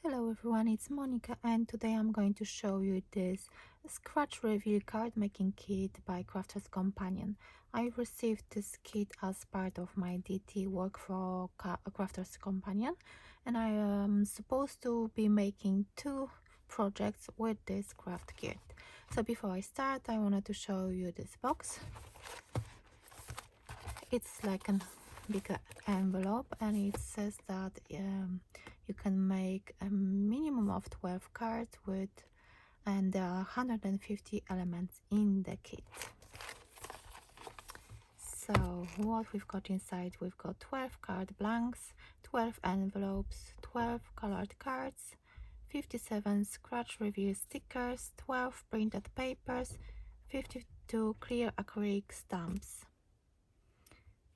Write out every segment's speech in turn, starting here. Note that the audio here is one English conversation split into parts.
Hello everyone, it's Monika and today I'm going to show you this scratch reveal card making kit by Crafters Companion. I received this kit as part of my DT work for Crafters Companion, and I am supposed to be making 2 projects with this craft kit. So before I start, I wanted to show you this box. It's like a bigger envelope and it says that you can make a minimum of 12 cards and there are 150 elements in the kit. So what we've got inside, we've got 12 card blanks, 12 envelopes, 12 colored cards, 57 scratch review stickers, 12 printed papers, 52 clear acrylic stamps.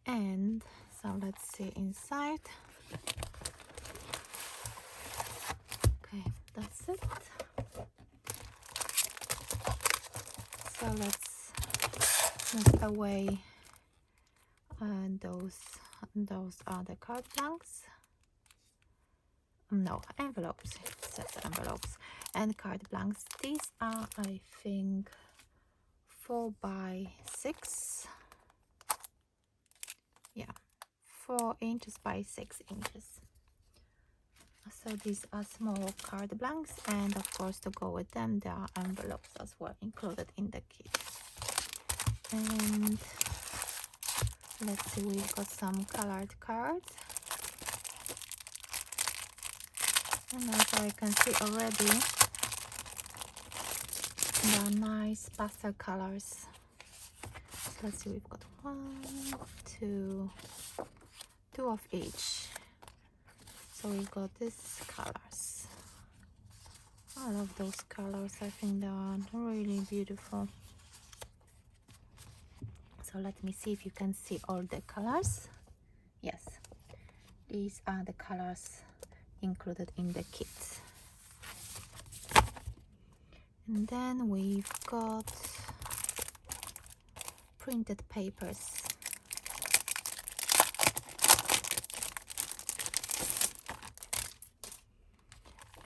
And so let's see inside. Okay, that's it. So let's move away, and those are the card blanks. No, envelopes. It says envelopes and card blanks. These are, I think, 4 by 6. Yeah, 4 inches by 6 inches. So these are small card blanks, and of course to go with them there are envelopes as well included in the kit. And let's see, we've got some colored cards, and as I can see already, they are nice pastel colors. So let's see, we've got 1, 2 of each. So we've got these colors. I love those colors. I think they are really beautiful. So let me see if you can see all the colors. Yes, these are the colors included in the kit. And then we've got printed papers.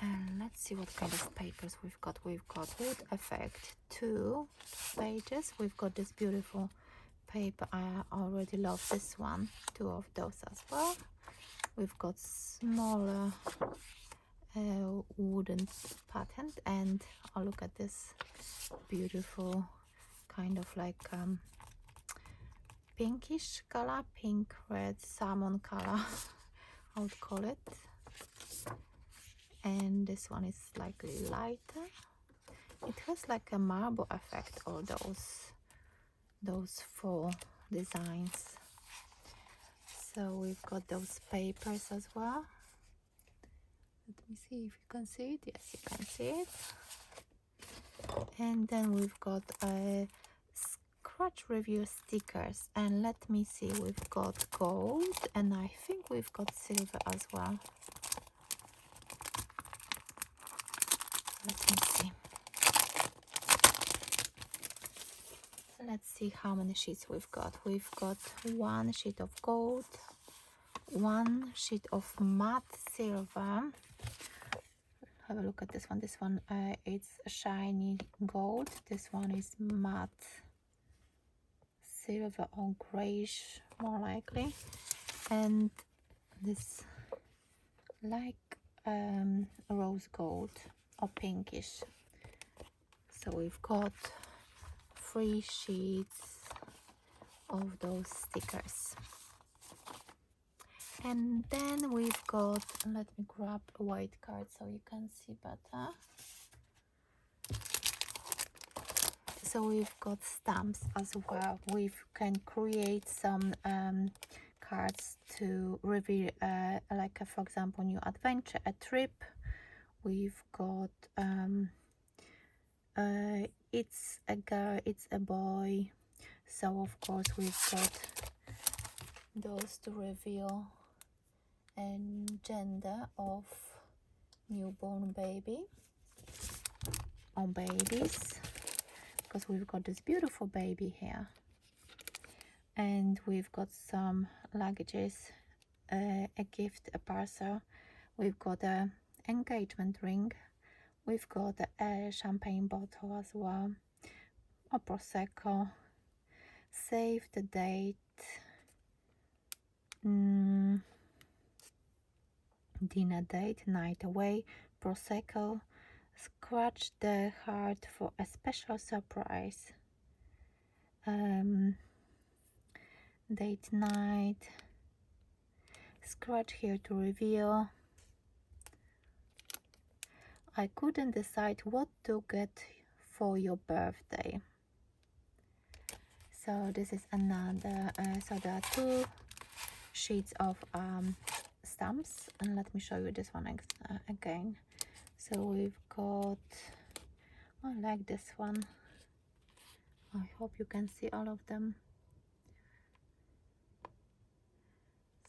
And let's see what kind of papers we've got. We've got wood effect 2 pages. We've got this beautiful paper. I already love this one. 2 of those as well. We've got smaller wooden pattern, and oh, look at this beautiful kind of like pinkish color, pink, red, salmon color I would call it. And this one is slightly lighter. It has like a marble effect, all those 4 designs. So we've got those papers as well. Let me see if you can see it. Yes, you can see it. And then we've got scratch review stickers, and let me see, we've got gold and I think we've got silver as well. Let me see. Let's see how many sheets we've got. We've got 1 sheet of gold, 1 sheet of matte silver. Have a look at this one. This one it's shiny gold. This one is matte silver or grayish, more likely. And this like rose gold or pinkish. So we've got 3 sheets of those stickers. And then we've got, let me grab a white card so you can see better. So we've got stamps as well. We can create some cards to reveal like a, for example, new adventure, a trip. We've got it's a girl, it's a boy. So of course we've got those to reveal and gender of newborn baby or babies, because we've got this beautiful baby here. And we've got some luggages, a gift, a parcel. We've got a engagement ring. We've got a champagne bottle as well, or prosecco. Save the date, dinner date, night away, prosecco. Scratch the heart for a special surprise. Date night. Scratch here to reveal. I couldn't decide what to get for your birthday. So this is another, so there are two sheets of stamps, and let me show you this one again. So we've got, I like this one. I hope you can see all of them.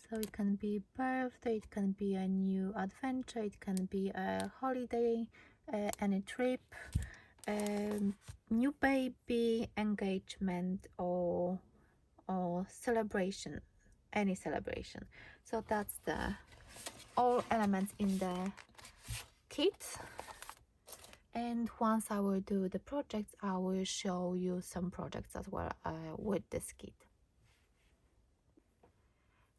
So it can be birthday, it can be a new adventure, it can be a holiday, any trip, new baby, engagement, or celebration, any celebration. So that's the all elements in the kit. And once I will do the projects, I will show you some projects as well with this kit.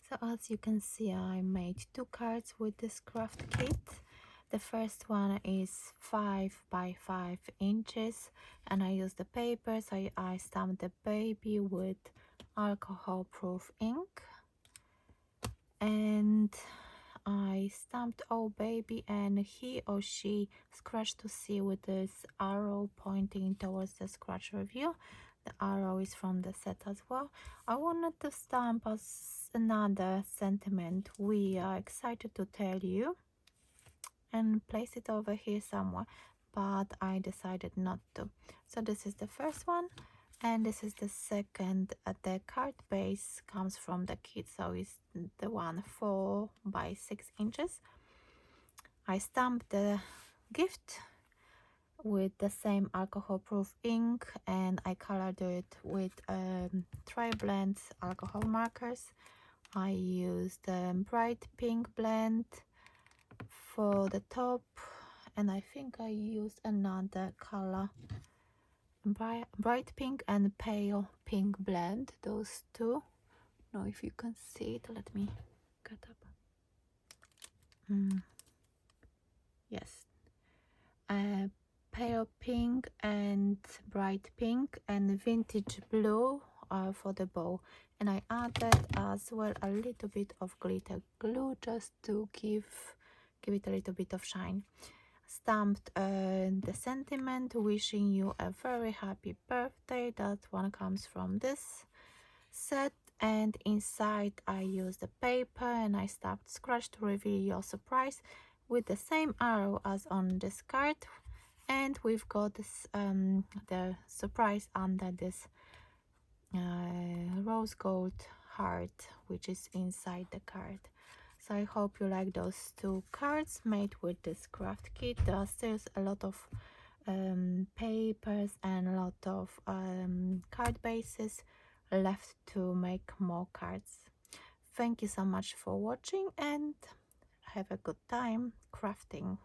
So as you can see, I made two cards with this craft kit. The first one is 5 by 5 inches, and I used the paper, so I stamped the baby with alcohol proof ink, and I stamped "Oh baby," and he or she scratched to see with this arrow pointing towards the scratch review. The arrow is from the set as well. I wanted to stamp as another sentiment we are excited to tell you, and place it over here somewhere, but I decided not to. So this is the first one, and this is the second. The card base comes from the kit, so it's the one 4 by 6 inches. I stamped the gift with the same alcohol proof ink, and I colored it with tri-blend alcohol markers. I used bright pink blend for the top, and I think I used another color, bright pink and pale pink blend, those two. Know if you can see it, let me get up. Yes, pale pink and bright pink and vintage blue for the bow, and I added as well a little bit of glitter glue just to give it a little bit of shine. Stamped the sentiment, wishing you a very happy birthday. That one comes from this set, and inside I used the paper and I stamped scratch to reveal your surprise with the same arrow as on this card, and we've got this the surprise under this rose gold heart which is inside the card. So I hope you like those two cards made with this craft kit. There are still a lot of papers and a lot of card bases left to make more cards. Thank you so much for watching, and have a good time crafting.